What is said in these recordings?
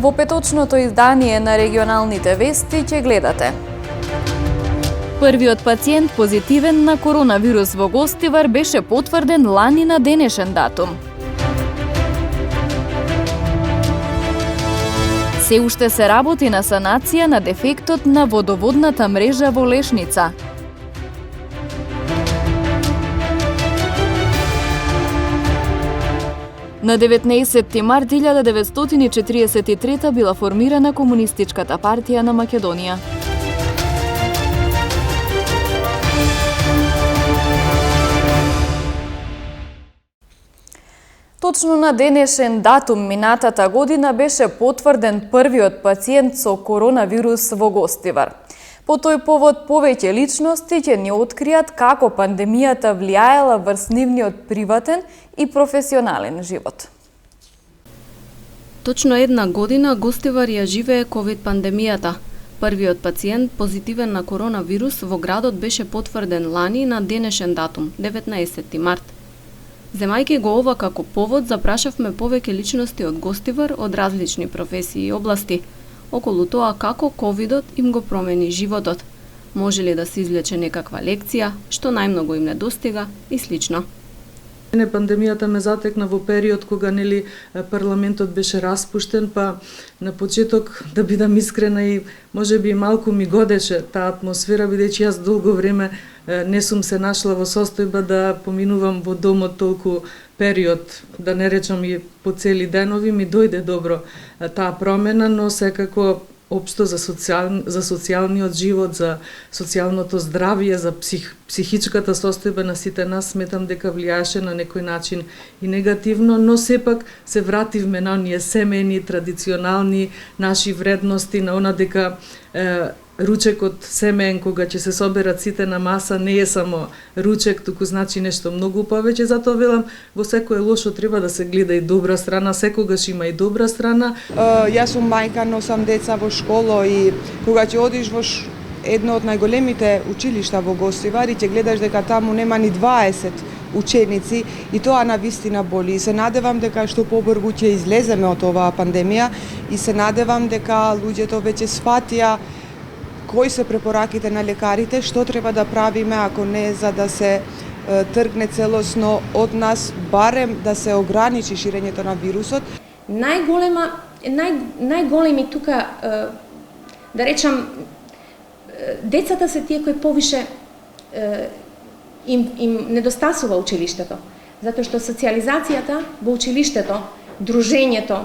Во петочното издание на регионалните вести ќе гледате: првиот пациент позитивен на коронавирус во Гостивар беше потврден лани на денешен датум. Се уште се работи на санација на дефектот на водоводната мрежа во Лешница. На 19 март 1943 била формирана Комунистичката партија на Македонија. Точно на денешен датум минатата година беше потврден првиот пациент со коронавирус во Гостивар. По тој повод повеќе личности ќе ни откријат како пандемијата влијаела врз нивниот приватен и професионален живот. Точно една година Гостивар ја живее ковид пандемијата. Првиот пациент позитивен на коронавирус во градот беше потврден лани на денешен датум, 19 март. Земајќи го ова како повод, запрашавме повеќе личности од Гостивар од различни професии и области, околу тоа како ковидот им го промени животот, може ли да се извлече некаква лекција, што најмногу им недостига и слично. Пандемијата ме затекна во период кога парламентот беше распуштен, па на почеток, да бидам искрена, и можеби малку ми годеше таа атмосфера, бидејќи јас долго време не сум се нашла во состојба да поминувам во домот толку период, да не речам и по цели денови. Ми дојде добро таа промена, но секако општо за социјалниот живот, за социјалното здравје, за психичката состојба на сите нас, сметам дека влијаеше на некој начин и негативно, но сепак се вративме на оние семејни, традиционални наши вредности, на она дека ручекот семеен, кога ќе се соберат сите на маса, не е само ручек, туку значи нешто многу повеќе. Затоа велам, во секое лошо треба да се гледа и добра страна, секогаш има и добра страна. Јас сум мајка, носам деца во школа и кога ќе одиш во едно од најголемите училишта во Гостивар и ќе гледаш дека таму нема ни 20 ученици, и тоа на вистина боли. И се надевам дека што побрзо ќе излеземе од оваа пандемија и се надевам дека луѓето веќе сфатија кои се препораките на лекарите, што треба да правиме, ако не за да се тргне целосно од нас, барем да се ограничи ширењето на вирусот. Најголеми тука, да речам, децата се тие кои повише им недостасува училиштето, затоа што социјализацијата во училиштето, дружењето,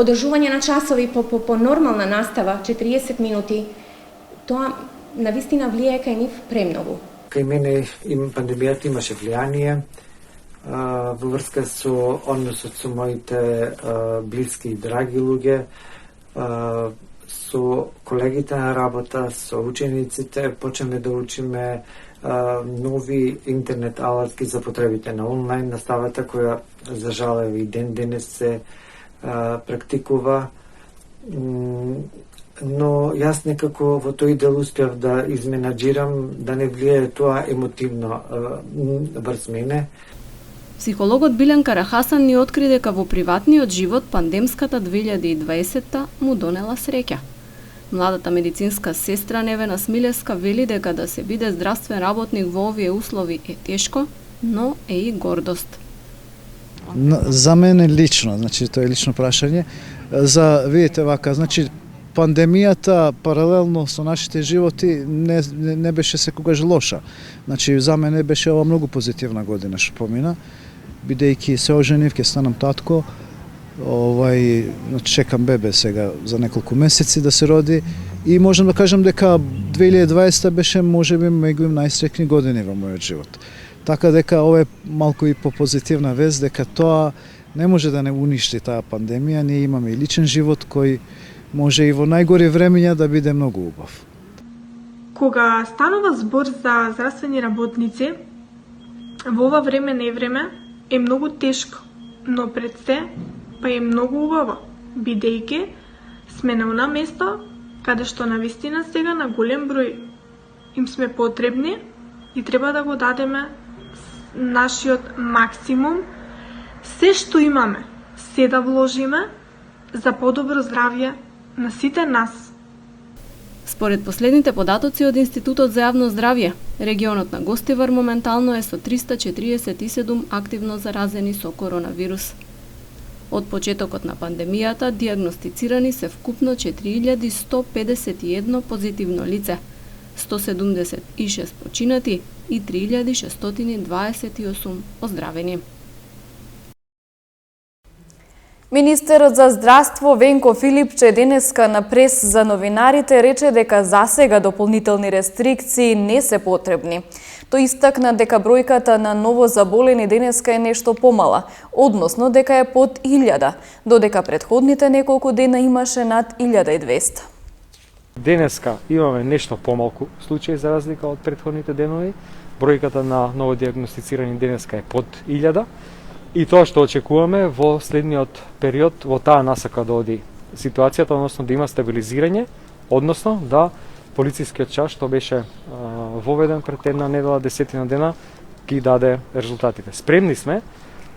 одржување на часови по нормална настава, 40 минути, тоа навистина влијае кај нив премногу. Кај мене пандемијата имаше влијание во врска со односот со моите блиски и драги луѓе, со колегите на работа, со учениците. Почнеме да учиме нови интернет алатки за потребите на онлайн наставата, која за жал и ден денес се практикува. Но јас некако во тој дел успеав да изменаџирам, да не влијае тоа емотивно врз мене. Психологот Билен Карахасан ни откри дека во приватниот живот пандемската 2020 му донела среќа. Младата медицинска сестра Невена Смилевска вели дека да се биде здравствен работник во овие услови е тешко, но е и гордост. За мене лично, значи тоа е лично прашање. Видите вака, значи пандемијата паралелно со нашите животи не беше секогаш лоша. Значи за мене беше ова многу позитивна година што помина, бидејќи се оженив, ќе станам татко. Чекам бебе сега за неколку месеци да се роди и можам да кажам дека 2020 беше можеби меѓу најсреќни години во мојот живот. Така дека ова е малку и по позитивна вест, дека тоа не може да не уништи таа пандемија. Ние имаме и личен живот кој може и во најгори времења да биде многу убав. Кога станува збор за здравствени работници, во ова време невреме е многу тешко, но пред се па е многу убаво, бидејќи сме на она место каде што навистина сега на голем број им сме потребни и треба да го дадеме нашиот максимум, се што имаме, се да вложиме за подобро здравје на сите нас. Според последните податоци од Институтот за јавно здравје, регионот на Гостивар моментално е со 347 активно заразени со коронавирус. Од почетокот на пандемијата дијагностицирани се вкупно 4151 позитивно лице, 176 починати и 3628 оздравени. Министерот за здравство Венко Филипче денеска на прес за новинарите рече дека засега дополнителни рестрикции не се потребни. Тој истакна дека бројката на новозаболени денеска е нешто помала, односно дека е под 1000, додека претходните неколку дена имаше над 1200. Денеска имаме нешто помалку случаи за разлика од претходните денови. Бројката на новодијагностицирани денеска е под 1000. И тоа што очекуваме во следниот период, во таа насака да оди ситуацијата, односно да има стабилизирање, односно да полицискиот час што беше воведен пред една недела, 10 дена, ги даде резултатите. Спремни сме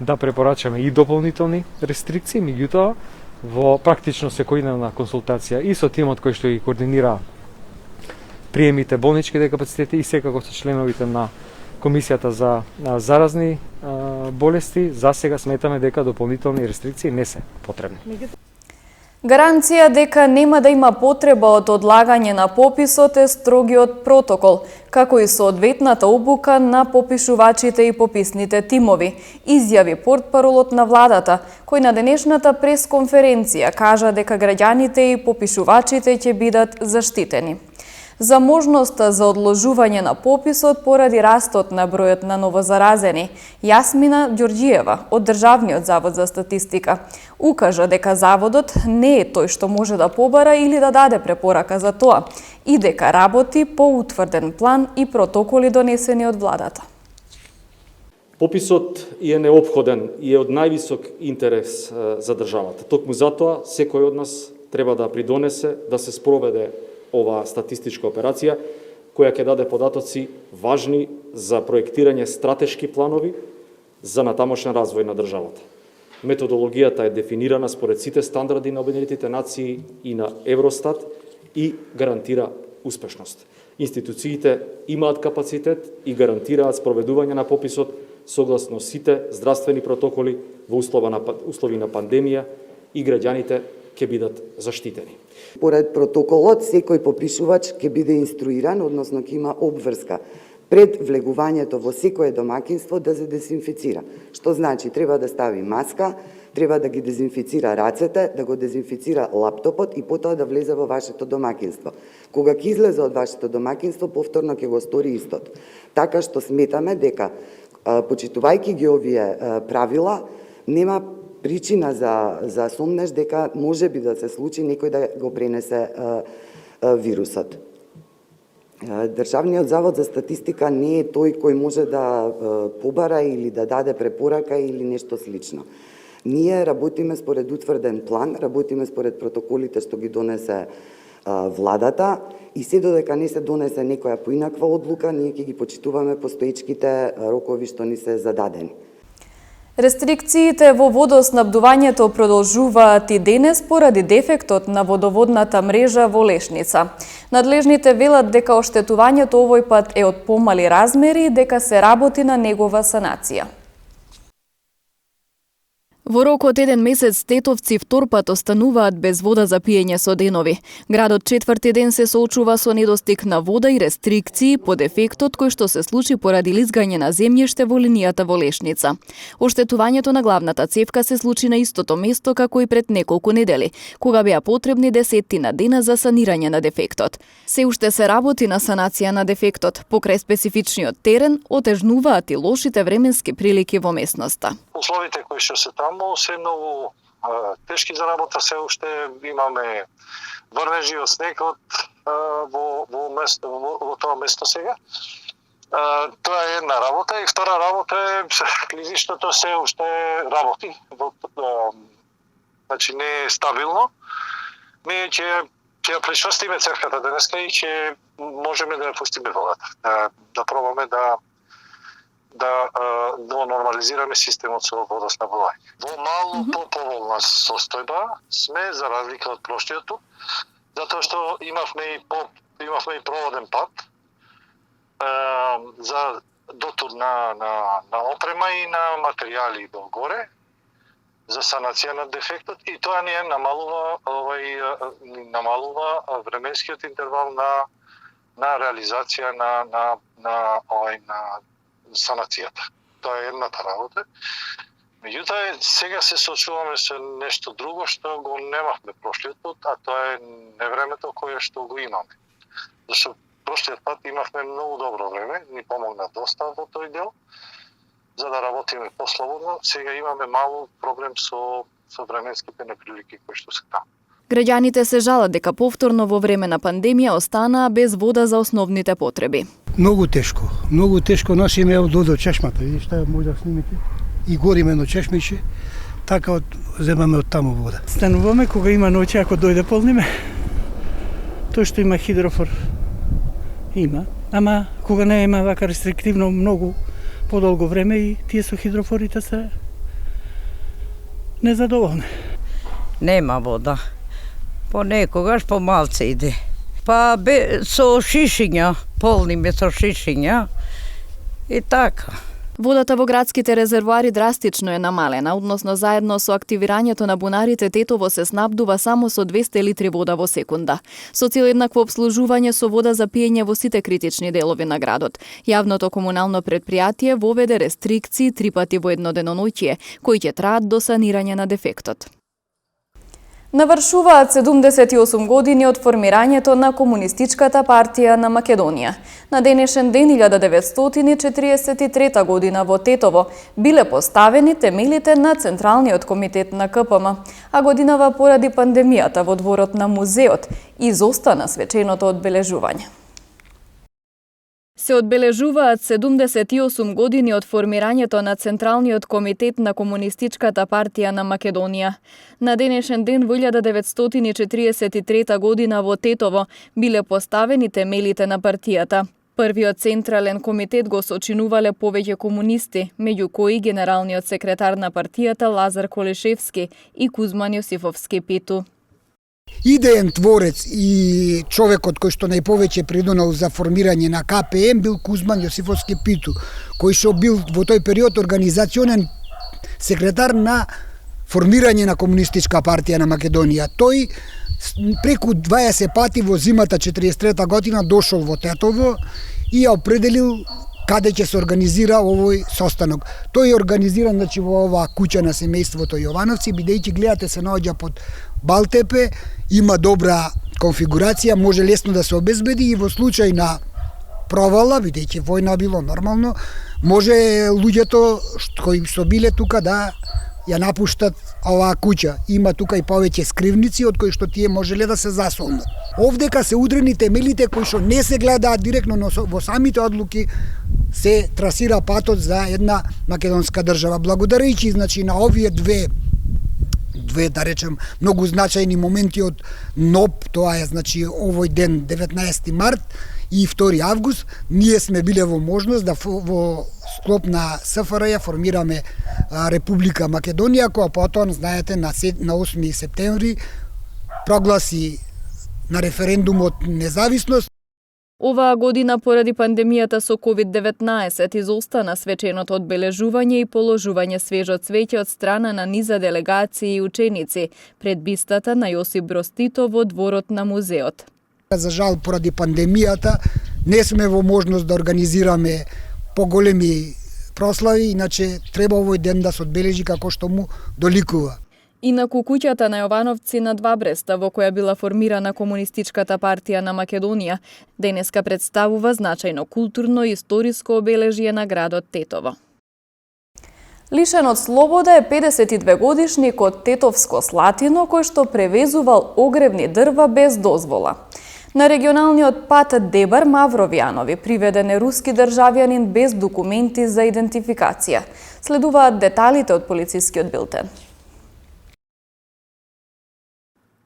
да препорачаме и дополнителни рестрикции, меѓутоа во практично секојдневна консултација и со тимот кој што ги координира приемите, болничките капацитети и секако со членовите на Комисијата за заразни болести, за сега сметаме дека дополнителни рестрикции не се потребни. Гаранција дека нема да има потреба од одлагање на пописот е строгиот протокол, како и соодветната обука на попишувачите и пописните тимови, изјави портпаролот на владата, кој на денешната пресконференција кажа дека граѓаните и попишувачите ќе бидат заштитени. За можноста за одложување на пописот поради растот на бројот на новозаразени, Јасмина Ѓорѓиева од Државниот завод за статистика укажа дека заводот не е тој што може да побара или да даде препорака за тоа и дека работи по утврден план и протоколи донесени од владата. Пописот е неопходен и е од највисок интерес за државата. Токму затоа секој од нас треба да придонесе да се спроведе ова статистичка операција, која ќе даде податоци важни за проектирање стратешки планови за натамошен развој на државата. Методологијата е дефинирана според сите стандарди на Обединетите нации и на Евростат и гарантира успешност. Институциите имаат капацитет и гарантираат спроведување на пописот согласно сите здравствени протоколи во услови на пандемија и граѓаните ќе бидат заштитени. Поред протоколот, секој попишувач ќе биде инструиран, односно ќе има обврска пред влегувањето во секое домакинство да се дезинфицира. Што значи, треба да стави маска, треба да ги дезинфицира рацете, да го дезинфицира лаптопот и потоа да влезе во вашето домакинство. Кога ќе излезе од вашето домакинство, повторно ќе го стори истото. Така што сметаме дека, почитувајќи ги овие правила, нема причина за сомнеш дека може би да се случи некој да го пренесе вирусот. Државниот завод за статистика не е тој кој може да побара или да даде препорака или нешто слично. Ние работиме според утврден план, работиме според протоколите што ги донесе владата и се додека не се донесе некоја поинаква одлука, ние ќе ги почитуваме постоечките рокови што ни се зададени. Рестрикциите во водоснабдувањето продолжуваат и денес поради дефектот на водоводната мрежа во Лешница. Надлежните велат дека оштетувањето овој пат е од помали размери и дека се работи на негова санација. Во рок од 1 месец тетовци втор пат остануваат без вода за пиење со денови. Градот четврти ден се соочува со недостиг на вода и рестрикции по дефектот кој што се случи поради лизгање на земјиште во линијата во Лешница. Оштетувањето на главната цевка се случи на истото место како и пред неколку недели, кога беа потребни десеттина дена за санирање на дефектот. Се уште се работи на санација на дефектот. Покрај специфичниот терен, отежнуваат и лошите временски прилики во местноста. Условите кои што се таму се многу тешки за работа, се уште имаме врнежи од снегот во тоа место сега. Тоа е една работа и втора работа е клизиштото се уште работи. Значи не е стабилно. Ние ќе ја причврстиме цевката денеска и ќе можеме да ја пустиме водата. Да пробаме да нормализираме системот со водоснабдување. Во мало поповолна состојба сме за разлика од прошлиот пат, затоа што имавме и проводен пат за дотур на опрема и на материјали до горе за санација на дефектот и тоа ни намалува временскиот интервал на реализација на санацијата. Тоа е едната работа. Меѓутоа, сега се соочуваме со нешто друго што го немавме прошлиот пат, а тоа е невремето кое што го имаме. Зашто прошлиот пат имавме многу добро време, ни помогна доста во тој дел, за да работиме послободно. Сега имаме малку проблем со временските неприлики кои што се таму. Граѓаните се жалат дека повторно во време на пандемија останаа без вода за основните потреби. Многу тешко носиме од чешмата, видиш што може да снимите. И гориме на чешмиче, така земаме од таму вода. Стануваме кога има ноќе, ако дојде полниме. Тој што има хидрофор има, ама кога не има вака рестриктивно многу подолго време и тие со хидрофорите се незадоволни. Нема вода. Понекогаш помалце иде. Па со шишиња, полниме со шишиња и така. Водата во градските резервоари драстично е намалена, односно заедно со активирањето на бунарите Тетово се снабдува само со 200 литри вода во секунда. Со цел еднакво обслужување со вода за пиење во сите критични делови на градот. Јавното комунално предпријатие воведе рестрикции 3 пати во едно деноноќие, кои ќе траат до санирање на дефектот. Навршуваат 78 години од формирањето на Комунистичката партија на Македонија. На денешен ден 1943 година во Тетово биле поставени темелите на Централниот комитет на КПМ, а годинава поради пандемијата во дворот на музеот изостана свеченото одбележување. Се одбележуваат 78 години од формирањето на Централниот комитет на Комунистичката партија на Македонија. На денешен ден во 1943 година во Тетово биле поставени темелите на партијата. Првиот Централен комитет го сочинувале повеќе комунисти, меѓу кои генералниот секретар на партијата Лазар Колешевски и Кузман Јосифовски Питу. Идеен творец и човекот кој што најповеќе придонел за формирање на КПМ бил Кузман Јосифовски Питу, кој што бил во тој период организационен секретар на формирање на Комунистичка партија на Македонија. Тој преку 20 пати во зимата 43 година дошол во Тетово и ја определил каде ќе се организира овој состанок. Тој е организиран значи во оваа куќа на семејството Јовановци, бидејќи гледате се наоѓа под Балтепе, има добра конфигурација, може лесно да се обезбеди и во случај на провала, бидејќи војна било нормално, може луѓето кои што биле тука да ја напуштат оваа куќа. Има тука и повеќе скривници од кои што тие можеле да се засолнат. Овдека се удрени темелите кои што не се гледаат директно, но во самите одлуки се трасира патот за една македонска држава. Благодарејќи значи на овие две да речем многу значајни моменти од НОП, тоа е значи овој ден 19 март и 2 август, ние сме биле во можност да во склоп на СФРЈ формираме Република Македонија, која потоа, знаете, на 8 септември прогласи на референдумот независност. Оваа година поради пандемијата со COVID-19 изостана свеченото одбележување и положување свежо цвеќе од страна на низа делегации и ученици пред бистата на Јосип Броз Тито во дворот на музеот. За жал, поради пандемијата не сме во можност да организираме поголеми прослави, иначе треба овој ден да се одбележи како што му доликува. Инаку куќата на Јовановци на Два Бреста, во која била формирана Комунистичката партија на Македонија, денеска представува значајно културно и историско обележје на градот Тетово. Лишен од слобода е 52 годишник од Тетовско Слатино, кој што превезувал огревни дрва без дозвола. На регионалниот пат Дебар Мавровјанови приведен е руски државјанин без документи за идентификација. Следуваат деталите од полицискиот билтен.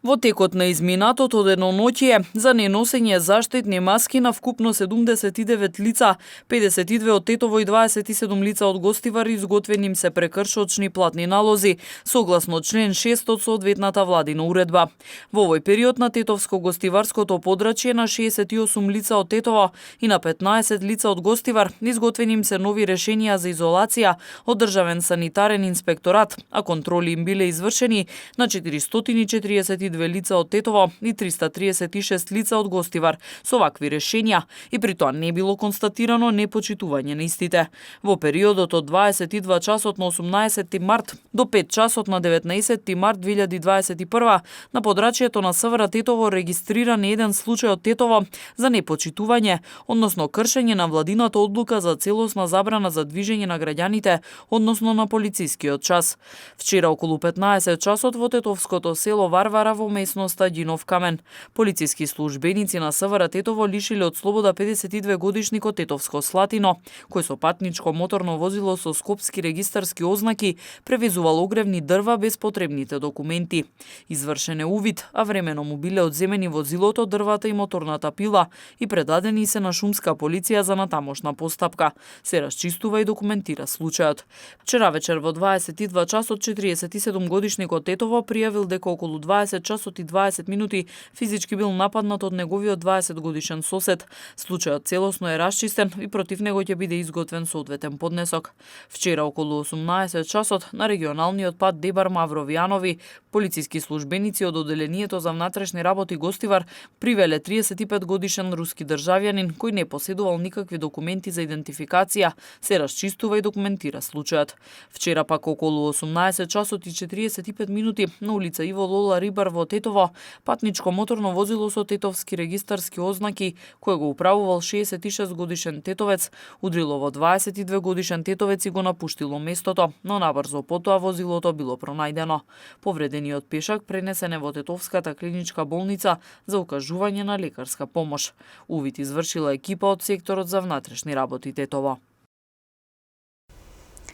Во текот на изминатото деноноќие за неносење заштитни маски на вкупно 79 лица, 52 од Тетово и 27 лица од Гостивар изготвени им се прекршочни платни налози, согласно член 6 од соодветната владина уредба. Во овој период на Тетовско-Гостиварското подрачје на 68 лица од Тетово и на 15 лица од Гостивар изготвени им се нови решенија за изолација од Државен санитарен инспекторат, а контроли им биле извршени на 442 лица од Тетово и 336 лица од Гостивар со вакви решенија и при тоа не било констатирано непочитување на истите. Во периодот од 22 часот на 18 март до 5 часот на 19 март 2021 на подрачјето на СВР Тетово регистриран еден случај од Тетово за непочитување, односно кршење на владината одлука за целосна забрана за движење на граѓаните, односно на полицискиот час. Вчера околу 15 часот во тетовското село Варвара во местноста Ѓинов камен. Полициски службеници на СВР Тетово лишиле од слобода 52 годишникот Тетовско Слатино, кој со патничко моторно возило со скопски регистарски ознаки превезувал огревни дрва без потребните документи. Извршен е увид, а времено му биле одземени возилото, дрвата и моторната пила и предадени се на шумска полиција за натамошна постапка. Се расчистува и документира случајот. Вчера вечер во 22 часот 47 годишникот Тетово пријавил дека околу 20 часот и 20 минути физички бил нападнат од неговиот 20 годишен сосед. Случајот целосно е расчистен и против него ќе биде изготвен соодветен поднесок. Вчера околу 18 часот на регионалниот пат Дебар Мавровијанови, полициски службеници од Оделението за внатрешни работи Гостивар привеле 35 годишен руски државјанин кој не поседувал никакви документи за идентификација, се расчистува и документира случајот. Вчера пак околу 18 часот и 45 минути на улица Иво Лола Рибар во Тетово, патничко моторно возило со тетовски регистарски ознаки, кој го управувал 66 годишен тетовец, удрило во 22 годишен тетовец и го напуштило местото, но набрзо потоа возилото било пронајдено. Повредениот пешак пренесен е во Тетовската клиничка болница за укажување на лекарска помош. Увид извршила екипа од секторот за внатрешни работи Тетово.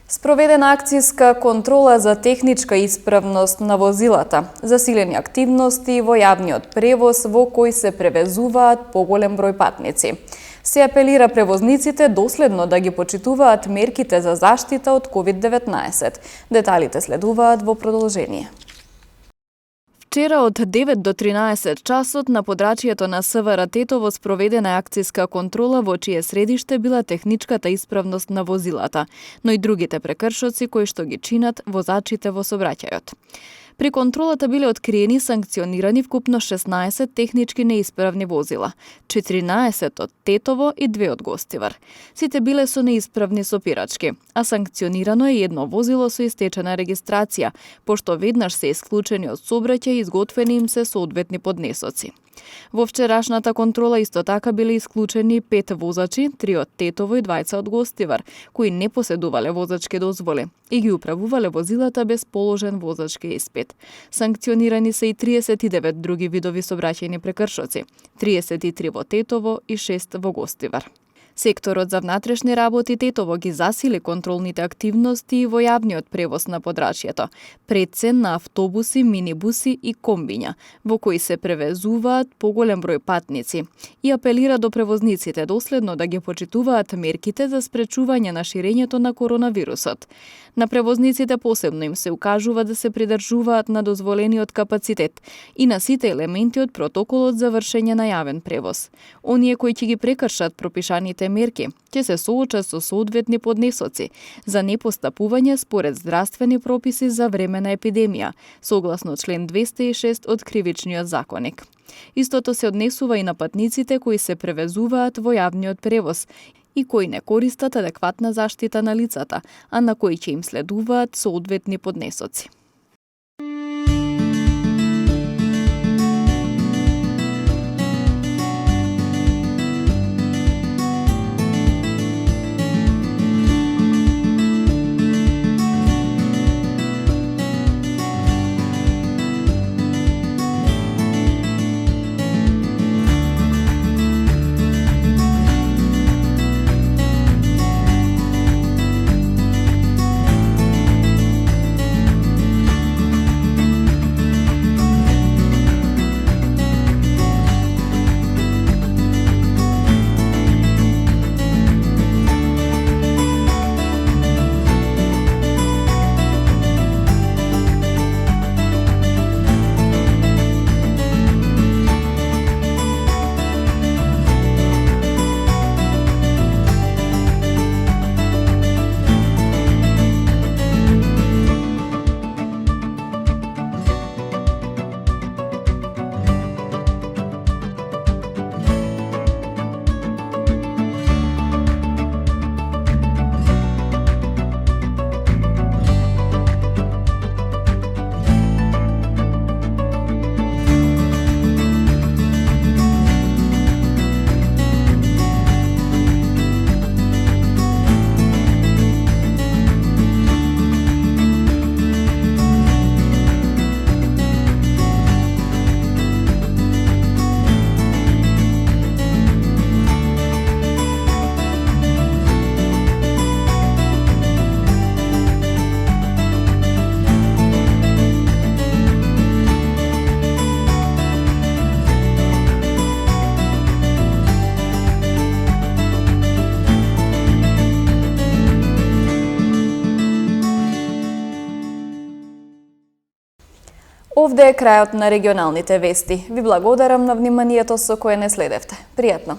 Спроведена акцијска контрола за техничка исправност на возилата, засилени активности во јавниот превоз во кој се превезуваат поголем број патници. Се апелира превозниците доследно да ги почитуваат мерките за заштита од COVID-19. Деталите следуваат во продолжение. Вчера од 9 до 13 часот на подрачјето на СВР Тетово спроведена акцијска контрола во чие средиште била техничката исправност на возилата, но и другите прекршоци кои што ги чинат возачите во сообраќајот. При контролата биле откриени санкционирани вкупно 16 технички неисправни возила, 14 од Тетово и 2 од Гостивар. Сите биле со неисправни сопирачки, а санкционирано е едно возило со истечена регистрација, пошто веднаш се исклучени од сообраќај и изготвени им се соодветни поднесоци. Во вчерашната контрола исто така биле исклучени 5 возачи, 3 од Тетово и 2 од Гостивар, кои не поседувале возачки дозволи и ги управувале возилата без положен возачки испит. Санкционирани се и 39 други видови сообраќајни прекршоци, 33 во Тетово и 6 во Гостивар. Секторот за внатрешни работи Тетово ги засили контролните активности во јавниот превоз на подрачјето, прецен на автобуси, минибуси и комбиња, во кои се превезуваат поголем број патници и апелира до превозниците доследно да ги почитуваат мерките за спречување на ширењето на коронавирусот. На превозниците посебно им се укажува да се придржуваат на дозволениот капацитет и на сите елементи од протоколот за вршење на јавен превоз. Оние кои ќе ги прекршат пропишаните мерки ќе се соочат со соодветни поднесоци за непостапување според здравствени прописи за време на епидемија, согласно член 206 од Кривичниот законник. Истото се однесува и на патниците кои се превезуваат во јавниот превоз и кои не користат адекватна заштита на лицата, а на кои ќе им следуваат соодветни поднесоци. Овде е крајот на регионалните вести. Ви благодарам на вниманието со кое не следевте. Пријатно!